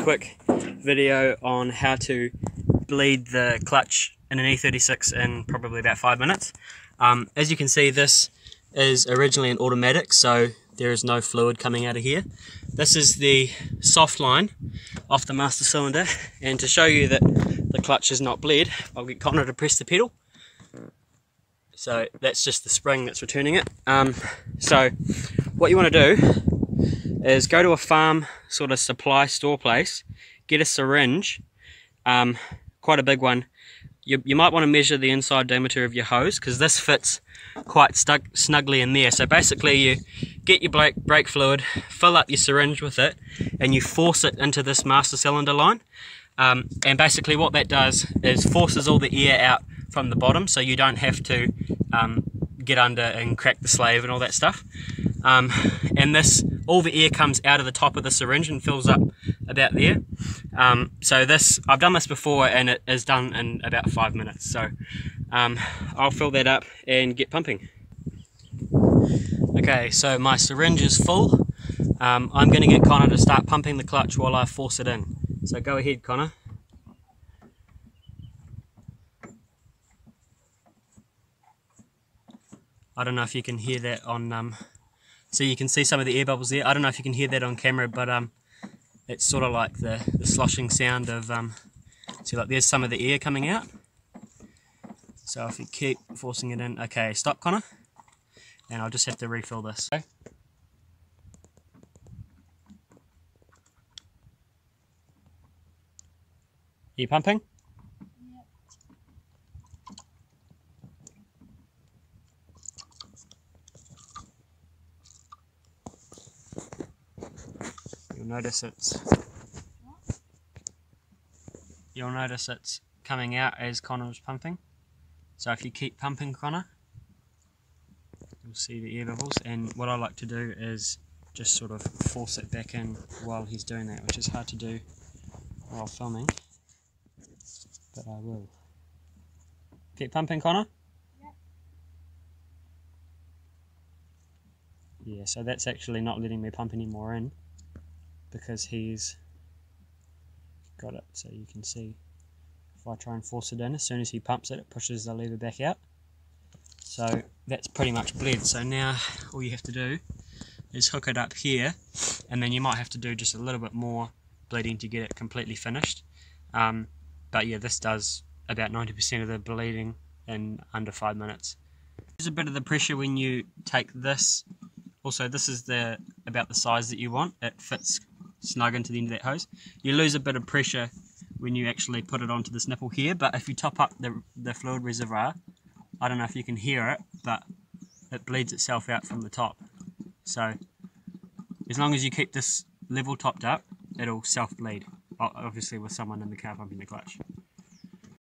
quick video on how to bleed the clutch in an E36 in probably about 5 minutes. As you can see, this is originally an automatic, so there is no fluid coming out of here. This is the soft line off the master cylinder, and to show you that the clutch is not bled, I'll get Connor to press the pedal. So that's just the spring that's returning it. So what you want to do is go to a farm sort of supply store place, get a syringe, quite a big one. You might want to measure the inside diameter of your hose, because this fits quite snugly in there. So basically you get your brake fluid, fill up your syringe with it, and you force it into this master cylinder line. And basically what that does is forces all the air out from the bottom, so you don't have to get under and crack the slave and all that stuff. And all the air comes out of the top of the syringe and fills up about there. So I've done this before, and it is done in about 5 minutes. So I'll fill that up and get pumping. Okay, so my syringe is full. I'm going to get Connor to start pumping the clutch while I force it in. So go ahead, Connor. I don't know if you can hear that on, so you can see some of the air bubbles there. I don't know if you can hear that on camera, but it's sort of like the sloshing sound of, see, like there's some of the air coming out. So if you keep forcing it in, okay, stop, Connor, and I'll just have to refill this. Okay. Are you pumping? You'll notice it's coming out as Connor's pumping. So if you keep pumping, Connor, you'll see the air bubbles. And what I like to do is just sort of force it back in while he's doing that, which is hard to do while filming, but I will. Keep pumping, Connor. Yeah, so that's actually not letting me pump any more in, because he's got it. So you can see if I try and force it in, as soon as he pumps it, it pushes the lever back out. So that's pretty much bled. So now all you have to do is hook it up here, and then you might have to do just a little bit more bleeding to get it completely finished. But yeah, this does about 90% of the bleeding in under 5 minutes. There's a bit of the pressure when you take this. Also, this is about the size that you want. It fits snug into the end of that hose. You lose a bit of pressure when you actually put it onto this nipple here, but if you top up the fluid reservoir, I don't know if you can hear it, but it bleeds itself out from the top. So as long as you keep this level topped up, it'll self-bleed, obviously with someone in the car pumping the clutch.